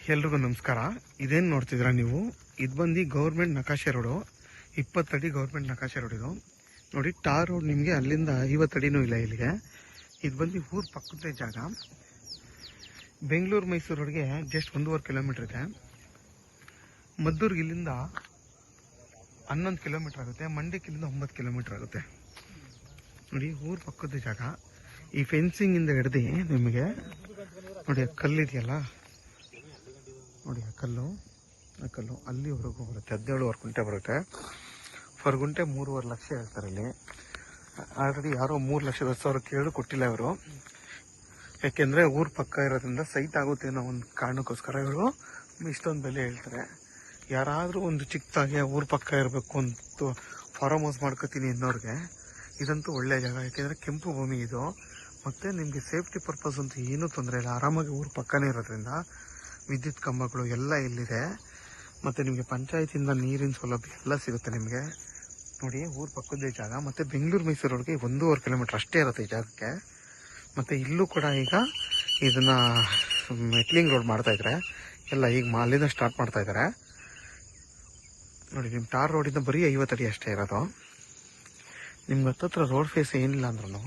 ಎಲ್ರಿಗೂ ನಮಸ್ಕಾರ. ಇದೇನು ನೋಡ್ತಿದ್ದೀರಾ ನೀವು, ಇದು ಬಂದು ಗೌರ್ಮೆಂಟ್ ನಕಾಶೆ ರೋಡು, 20 ಅಡಿ ಗೌರ್ಮೆಂಟ್ ನಕಾಶೆ ರೋಡ್ ಇದು ನೋಡಿ. ಟಾರ್ ರೋಡ್ ನಿಮಗೆ ಅಲ್ಲಿಂದ 50 ಅಡಿನೂ ಇಲ್ಲ ಇಲ್ಲಿಗೆ. ಇದು ಬಂದು ಊರು ಪಕ್ಕದ ಜಾಗ. ಬೆಂಗಳೂರು ಮೈಸೂರು ರೋಡ್ಗೆ ಜಸ್ಟ್ 1.5 ಕಿಲೋಮೀಟರ್ ಇದೆ. ಮದ್ದೂರ್ಗೆ ಇಲ್ಲಿಂದ 11 ಕಿಲೋಮೀಟರ್ ಆಗುತ್ತೆ. ಮಂಡ್ಯಕ್ಕೆ ಇಲ್ಲಿಂದ 9 ಕಿಲೋಮೀಟರ್ ಆಗುತ್ತೆ ನೋಡಿ. ಊರು ಪಕ್ಕದ ಜಾಗ. ಈ ಫೆನ್ಸಿಂಗಿಂದ ಹಿಡ್ದು ನಿಮಗೆ ನೋಡಿ, ಕಲ್ಲಿದೆಯಲ್ಲ ನೋಡಿ, ಆ ಕಲ್ಲು ಅಲ್ಲಿವರೆಗೂ ಬರುತ್ತೆ. 17 ಗುಂಟೆ ಬರುತ್ತೆ. ಪರ್ ಗುಂಟೆ 3.5 ಲಕ್ಷ ಹೇಳ್ತಾರೆ. ಇಲ್ಲಿ ಆಲ್ರೆಡಿ ಯಾರೋ 3,10,000 ಕೇಳಿ ಕೊಟ್ಟಿಲ್ಲ ಇವರು. ಯಾಕೆಂದರೆ ಊರು ಪಕ್ಕ ಇರೋದ್ರಿಂದ ಸೈಟ್ ಆಗುತ್ತೆ ಅನ್ನೋ ಒಂದು ಕಾರಣಕ್ಕೋಸ್ಕರ ಇವರು ಇಷ್ಟೊಂದು ಬೆಲೆ ಹೇಳ್ತಾರೆ. ಯಾರಾದರೂ ಒಂದು ಚಿಕ್ಕದಾಗಿ ಊರು ಪಕ್ಕ ಇರಬೇಕು ಅಂತ ಫಾರ್ಮ್ ಹೌಸ್ ಮಾಡ್ಕೋತೀನಿ ಅನ್ನೋರಿಗೆ ಇದಂತೂ ಒಳ್ಳೆಯ ಜಾಗ. ಯಾಕೆಂದರೆ ಕೆಂಪು ಭೂಮಿ ಇದು, ಮತ್ತು ನಿಮಗೆ ಸೇಫ್ಟಿ ಪರ್ಪಸ್ ಅಂತೂ ಏನೂ ತೊಂದರೆ ಇಲ್ಲ. ಆರಾಮಾಗಿ ಊರು ಪಕ್ಕನೇ ಇರೋದ್ರಿಂದ ವಿದ್ಯುತ್ ಕಂಬಗಳು ಎಲ್ಲ ಇಲ್ಲಿದೆ. ಮತ್ತು ನಿಮಗೆ ಪಂಚಾಯತಿಂದ ನೀರಿನ ಸೌಲಭ್ಯ ಎಲ್ಲ ಸಿಗುತ್ತೆ ನಿಮಗೆ ನೋಡಿ. ಊರು ಪಕ್ಕದೇ ಜಾಗ. ಮತ್ತು ಬೆಂಗಳೂರು ಮೈಸೂರು ರೋಡ್ಗೆ 1.5 ಕಿಲೋಮೀಟರ್ ಅಷ್ಟೇ ಇರುತ್ತೆ ಈ ಜಾಗಕ್ಕೆ. ಮತ್ತು ಇಲ್ಲೂ ಕೂಡ ಈಗ ಇದನ್ನು ಮೆಟ್ಲಿಂಗ್ ರೋಡ್ ಮಾಡ್ತಾಯಿದ್ದಾರೆ ಎಲ್ಲ. ಈಗ ಅಲ್ಲಿಂದ ಸ್ಟಾರ್ಟ್ ಮಾಡ್ತಾಯಿದ್ದಾರೆ ನೋಡಿ. ನಿಮ್ಮ ಟಾರ್ ರೋಡಿಂದ ಬರೀ 50 ಅಡಿ ಅಷ್ಟೇ ಇರೋದು. ನಿಮ್ಗೆ ಹತ್ತತ್ರ ರೋಡ್ ಫೇಸ್ ಏನಿಲ್ಲ ಅಂದ್ರೂ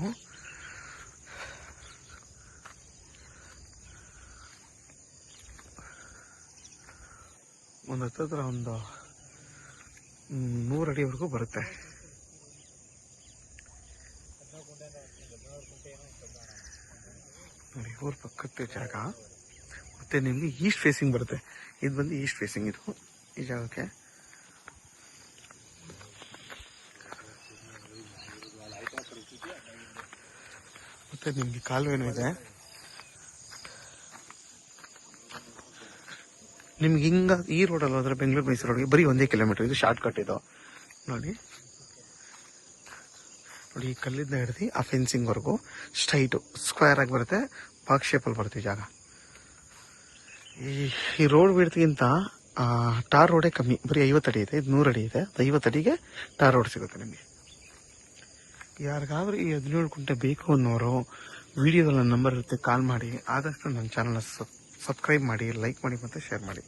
ಒಂದು ಹತ್ತತ್ರ ಒಂದು 100 ಅಡಿವರೆಗೂ ಬರುತ್ತೆ ನೋಡಿ. ಊರು ಪಕ್ಕದ ಜಾಗ. ಮತ್ತು ನಿಮಗೆ ಈಸ್ಟ್ ಫೇಸಿಂಗ್ ಬರುತ್ತೆ. ಇದು ಬಂದು ಈಸ್ಟ್ ಫೇಸಿಂಗ್ ಇದು ಈ ಜಾಗಕ್ಕೆ. ಮತ್ತು ನಿಮಗೆ ಕಾಲುವೆನೂ ಇದೆ. ನಿಮ್ಗೆ ಹಿಂಗ ಈ ರೋಡಲ್ಲಿ ಹೋದ್ರೆ ಬೆಂಗಳೂರು ಮೈಸೂರು ರೋಡ್ಗೆ ಬರೀ 1 ಕಿಲೋಮೀಟರ್. ಇದು ಶಾರ್ಟ್ ಕಟ್ ಇದು ನೋಡಿ. ಈ ಕಲ್ಲಿಂದ ಹಿಡ್ದು ಆ ಫೆನ್ಸಿಂಗ್ವರೆಗೂ ಸ್ಟ್ರೈಟು ಸ್ಕ್ವೇರ್ ಆಗಿ ಬರುತ್ತೆ. ಬಾಕ್ಸ್ ಶೇಪಲ್ಲಿ ಬರುತ್ತೆ ಈ ಜಾಗ. ಈ ರೋಡ್ ಬಿಡ್ತಿಗಿಂತ ಟಾರ್ ರೋಡೇ ಕಮ್ಮಿ. ಬರೀ 50 ಅಡಿ ಇದೆ. ಇದು 100 ಅಡಿ ಇದೆ. 50 ಅಡಿಗೆ ಟಾರ್ ರೋಡ್ ಸಿಗುತ್ತೆ ನಿಮಗೆ. ಯಾರಿಗಾದ್ರೂ ಈ 17 ಗುಂಟೆ ಬೇಕು ಅನ್ನೋರು ವಿಡಿಯೋದಲ್ಲಿ ನನ್ನ ನಂಬರ್ ಇರುತ್ತೆ, ಕಾಲ್ ಮಾಡಿ. ಆದಷ್ಟು ನನ್ನ ಚಾನಲ್ನ ಸಬ್ಸ್ಕ್ರೈಬ್ ಮಾಡಿ, ಲೈಕ್ ಮಾಡಿ ಮತ್ತು ಶೇರ್ ಮಾಡಿ.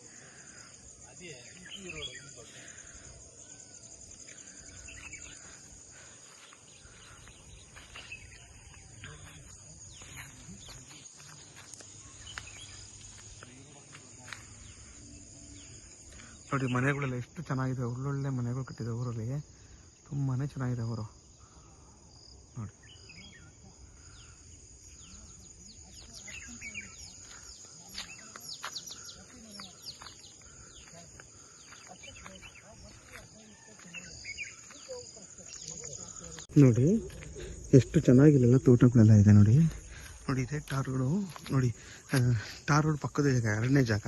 ನೋಡಿ ಮನೆಗಳೆಲ್ಲ ಎಷ್ಟು ಚೆನ್ನಾಗಿದೆ. ಒಳ್ಳೊಳ್ಳೆ ಮನೆಗಳು ಕಟ್ಟಿದೆ ಊರಲ್ಲಿ. ತುಂಬಾ ಚೆನ್ನಾಗಿದೆ ಊರು ನೋಡಿ. ನೋಡಿ ಎಷ್ಟು ಚೆನ್ನಾಗಿಲ್ಲ ತೋಟಗಳೆಲ್ಲ ಇದೆ ನೋಡಿ. ನೋಡಿ ಇದೆ ಟಾರ್ ರೋಡು ನೋಡಿ. ಟಾರ್ ರೋಡ್ ಪಕ್ಕದ ಜಾಗ, 2ನೇ ಜಾಗ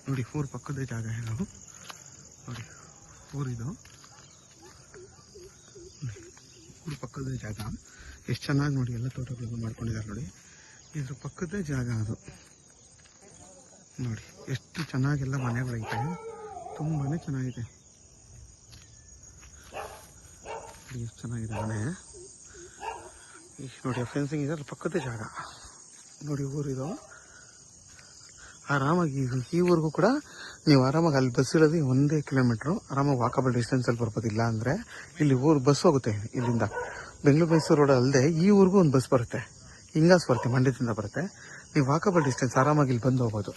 ನೋಡಿ. ಊರು ಪಕ್ಕದ ಜಾಗ ಇದು ನೋಡಿ. ಊರಿದು ಊರು ಪಕ್ಕದ ಜಾಗ ಎಷ್ಟು ಚೆನ್ನಾಗಿ ನೋಡಿ. ಎಲ್ಲ ತೋಟಗಳೆಲ್ಲ ಮಾಡ್ಕೊಂಡಿದ್ದಾರೆ ನೋಡಿ. ಇದ್ರ ಪಕ್ಕದ ಜಾಗ ಅದು ನೋಡಿ. ಎಷ್ಟು ಚೆನ್ನಾಗೆಲ್ಲ ಮನೆಗಳೈತೆ. ತುಂಬಾ ಚೆನ್ನಾಗಿದೆ ಎಷ್ಟು ಚೆನ್ನಾಗಿದೆ ಮನೆ ನೋಡಿ. ಫೆನ್ಸಿಂಗ್ ಇದೆ, ಅದ್ರ ಪಕ್ಕದ ಜಾಗ ನೋಡಿ. ಊರಿದು ಆರಾಮಾಗಿ. ಈ ಊರಿಗೂ ಕೂಡ ನೀವು ಆರಾಮಾಗಿ ಅಲ್ಲಿ ಬಸ್ ಇರೋದು 1 ಕಿಲೋಮೀಟ್ರು. ಆರಾಮಾಗಿ ವಾಕಬಲ್ ಡಿಸ್ಟೆನ್ಸಲ್ಲಿ ಬರ್ಬೋದಿಲ್ಲ ಅಂದರೆ ಇಲ್ಲಿ ಊರು ಬಸ್ ಹೋಗುತ್ತೆ. ಇಲ್ಲಿಂದ ಬೆಂಗಳೂರು ಮೈಸೂರು ರೋಡ್ ಅಲ್ಲದೆ ಈ ಊರಿಗೂ ಒಂದು ಬಸ್ ಬರುತ್ತೆ. ಹಿಂಗಾಸ್ ಬರುತ್ತೆ, ಮಂಡ್ಯದಿಂದ ಬರುತ್ತೆ. ನೀವು ವಾಕಬಲ್ ಡಿಸ್ಟೆನ್ಸ್ ಆರಾಮಾಗಿ ಇಲ್ಲಿ ಬಂದು ಹೋಗ್ಬೋದು.